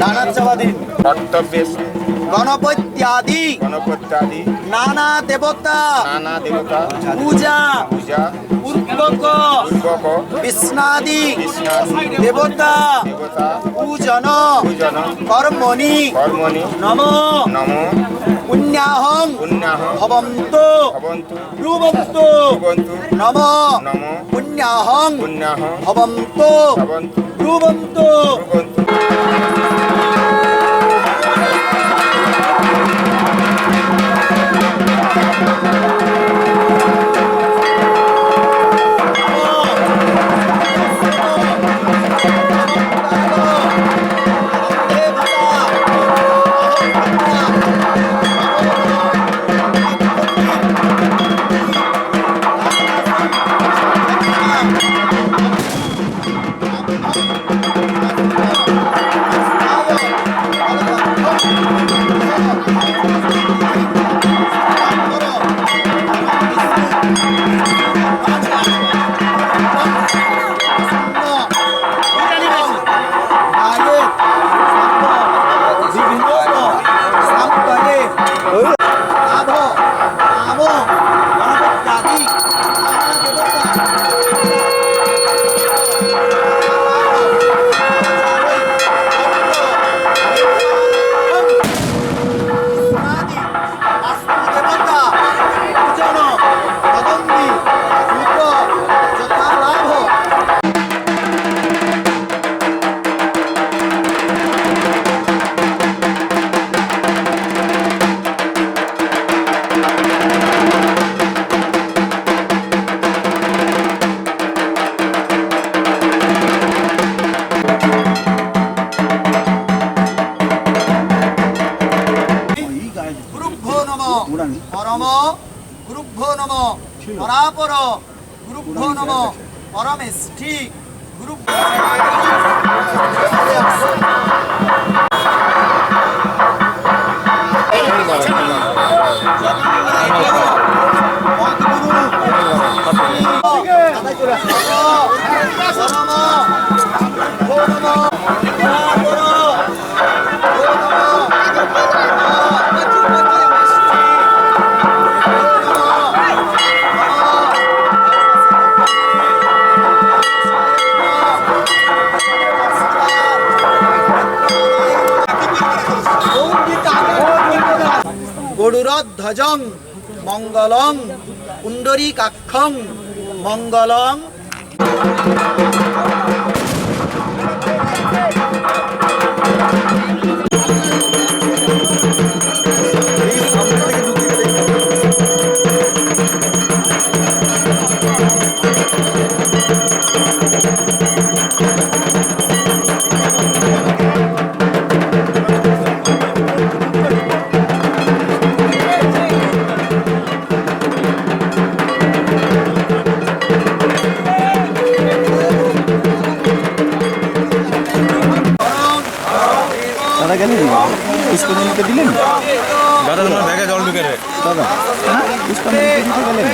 নানাত্ববাদী কর্তব্যে গণপত্যাদি গণপত্যাদি নানা দেবতা পূজা পূর্বক বিষ্ণাদি দেবতা পূজন কর্মণি নম পুণ্যাহং ভবন্তু ব্রুবন্তু নম পুণ্যাহং ভবন্তু ব্রুবন্তু। পরম গুরুভ্যো নম পরাপর গুরুভ্যো নম পরমেষ্ঠি গুরুভ্যো। গরুরধ্বজং মঙ্গলং পুণ্ডরীকাক্ষং মঙ্গলং। দাদা গেলেন পুষ্পাঞ্জলিতে দিলেন? দাদা তোমার ব্যাগে জল ঢুকে রে দাদা হ্যাঁ পুষ্পাঞ্জলিতে দিতে গেলেন?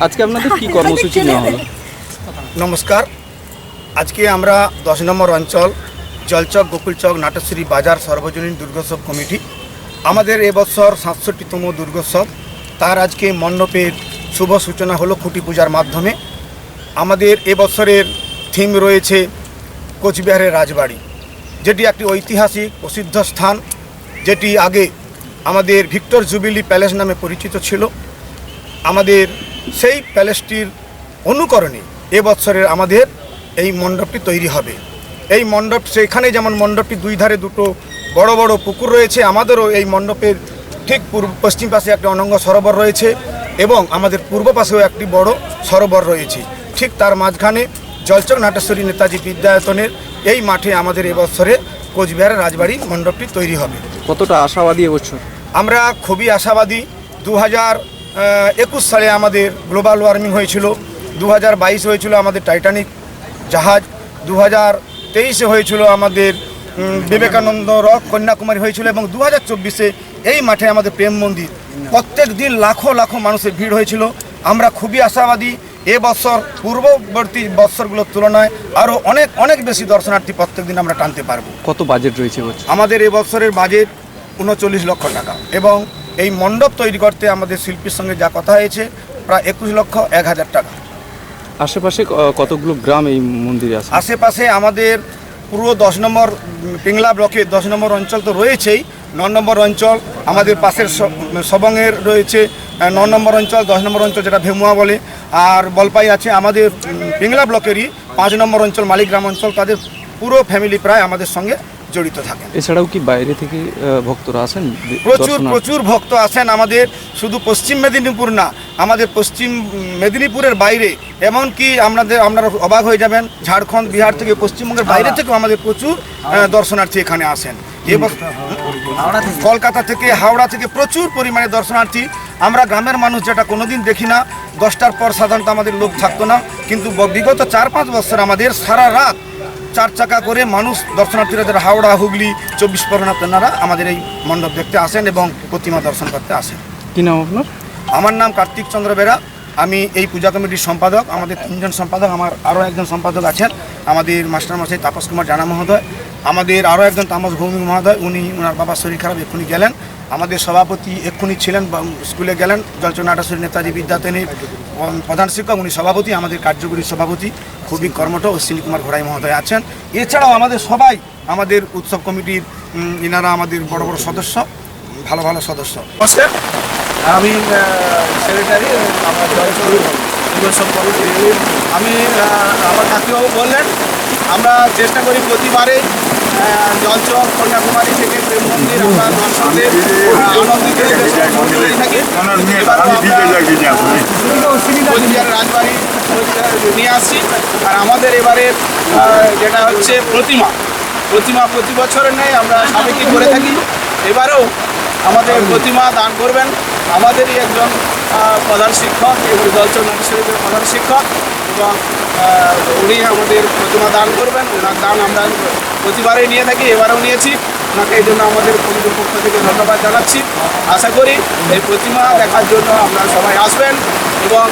আজকে আপনাদের কি কর্মসূচি নেওয়া হলো? নমস্কার, আজকে আমরা 10 নম্বর অঞ্চল জলচক গোকুলচক নাটশ্রী বাজার সর্বজনীন দুর্গোৎসব কমিটি আমাদের এবছর ৬৭তম দুর্গোৎসব, তার আজকে মণ্ডপের শুভ সূচনা হলো খুঁটি পূজার মাধ্যমে। আমাদের এবছরের থিম রয়েছে কোচবিহারের রাজবাড়ি, যেটি একটি ঐতিহাসিক প্রসিদ্ধ স্থান, যেটি আগে আমাদের ভিক্টর জুবিলি প্যালেস নামে পরিচিত ছিল। আমাদের সেই প্যালেসটির অনুকরণে এবছরের আমাদের এই মণ্ডপটি তৈরি হবে। এই মণ্ডপ সেখানে যেমন মণ্ডপটি দুই ধারে দুটো বড় বড় পুকুর রয়েছে, আমাদেরও এই মণ্ডপের ঠিক পশ্চিম পাশে একটি অনঙ্গ সরোবর রয়েছে এবং আমাদের পূর্ব পাশেও একটি বড় সরোবর রয়েছে। ঠিক তার মাঝখানে জলচক নাটেশ্বরী নেতাজি বিদ্যায়তনের এই মাঠে আমাদের এবছরে কোচবিহারের রাজবাড়ি মণ্ডপটি তৈরি হবে। কতটা আশাবাদী এবছর? আমরা খুবই আশাবাদী। 2021 সালে আমাদের গ্লোবাল ওয়ার্মিং হয়েছিল, 2022 হয়েছিল আমাদের টাইটানিক জাহাজ, 2023 হয়েছিল আমাদের বিবেকানন্দ রক কন্যাকুমারী হয়েছিল, এবং 2024 এই মাঠে আমাদের প্রেম মন্দির। প্রত্যেক দিন লাখো লাখো মানুষের ভিড় হয়েছিল। আমরা খুবই আশাবাদী এবছর পূর্ববর্তী বৎসরগুলোর তুলনায় আরও অনেক অনেক বেশি দর্শনার্থী প্রত্যেক দিন আমরা টানতে পারবো। কত বাজেট রয়েছে এবছর? আমাদের এবছরের বাজেট 39 লক্ষ টাকা, এবং এই মণ্ডপ তৈরি করতে আমাদের শিল্পীর সঙ্গে যা কথা হয়েছে প্রায় 21,01,000 টাকা। আশেপাশে কতগুলো গ্রাম এই মন্দিরে আছে? আশেপাশে আমাদের পুরো 10 নম্বর পিংলা ব্লকে 10 নম্বর অঞ্চল তো রয়েছেই, 9 নম্বর অঞ্চল আমাদের পাশের সবংয়ের রয়েছে 9 নম্বর অঞ্চল, 10 নম্বর অঞ্চল যেটা ভেমুয়া বলে, আর বলপাই আছে আমাদের পিংলা ব্লকেরই 5 নম্বর অঞ্চল মালিগ্রাম অঞ্চল। তাদের পুরো ফ্যামিলি প্রায় আমাদের সঙ্গে জড়িত থাকেন। এছাড়াও কি বাইরে থেকে ভক্তরা আসেন? প্রচুর ভক্ত আসেন। আমাদের শুধু পশ্চিম মেদিনীপুর না, আমাদের পশ্চিম মেদিনীপুরের বাইরে, এমনকি আপনারা অবাক হয়ে যাবেন, ঝাড়খণ্ড বিহার থেকে পশ্চিমবঙ্গের বাইরে থেকেও আমাদের প্রচুর দর্শনার্থী এখানে আসেন। এবং কলকাতা থেকে হাওড়া থেকে প্রচুর পরিমাণে দর্শনার্থী। আমরা গ্রামের মানুষ যেটা কোনোদিন দেখি না, 10টার পর সাধারণত আমাদের লোক থাকতো না, কিন্তু বিগত 4-5 বছর আমাদের সারা রাত 4 চাকা করে মানুষ দর্শনার্থীরা যারা হাওড়া হুগলি 24 পরগনা তেনারা আমাদের এই মণ্ডপ দেখতে আসেন এবং প্রতিমা দর্শন করতে আসেন। কী নাম আপনার? আমার নাম কার্তিক চন্দ্র বেরা, আমি এই পূজা কমিটির সম্পাদক। আমাদের 3 জন সম্পাদক, আমার আরও একজন সম্পাদক আছেন আমাদের মাস্টারমশাই তাপস কুমার জানা মহোদয়, আমাদের আরও একজন তামস ভৌমিক মহোদয়, ওনার বাবার শরীর খারাপ, এক্ষুনি গেলেন। আমাদের সভাপতি এক্ষুনি ছিলেন, স্কুলে গেলেন, জলচক নাটেশ্বরী নেতাজি বিদ্যায়তনের প্রধান শিক্ষক, উনি সভাপতি, আমাদের কার্যকরী সভাপতি খুবই কর্মঠ অশ্বিনী কুমার ঘোড়াই মহোদয় আছেন। এছাড়াও আমাদের সবাই আমাদের উৎসব কমিটির ইনারা আমাদের বড় বড় সদস্য, ভালো ভালো সদস্য। আমি সেক্রেটারি আমার আমি আমার কাকিবাবু বললেন, আমরা চেষ্টা করি প্রতিবারে জলচক কন্যাকুমারী থেকে প্রেম মন্দির আমরা দর্শকদের আনন্দিত থাকি। কোচবিহার রাজবাড়ি নিয়ে আসছি। আর আমাদের এবারে যেটা হচ্ছে প্রতিমা প্রতি বছরের নেই আমরা সাবেকি করে থাকি। এবারেও আমাদের প্রতিমা দান করবেন আমাদেরই একজন প্রধান শিক্ষক, এবং জলচক নাটেশ্বরীদের প্রধান শিক্ষক, এবং উনি আমাদের প্রতিমা দান করবেন। ওনার দান আমরা প্রতিবারেই নিয়ে থাকি, এবারেও নিয়েছি। ওনাকে এই জন্য আমাদের কমিটির পক্ষ থেকে ধন্যবাদ জানাচ্ছি। আশা করি এই প্রতিমা দেখার জন্য আপনারা সবাই আসবেন এবং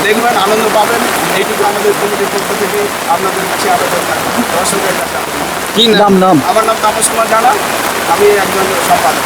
দেখবেন, আনন্দ পাবেন। এইটুকু আমাদের কমিটির পক্ষ থেকে আপনাদের কাছে আবেদন থাকবে, দর্শকের কাছে। কি নাম? আমার নাম তাপস কুমার জানা, আমি একজন সম্পাদক।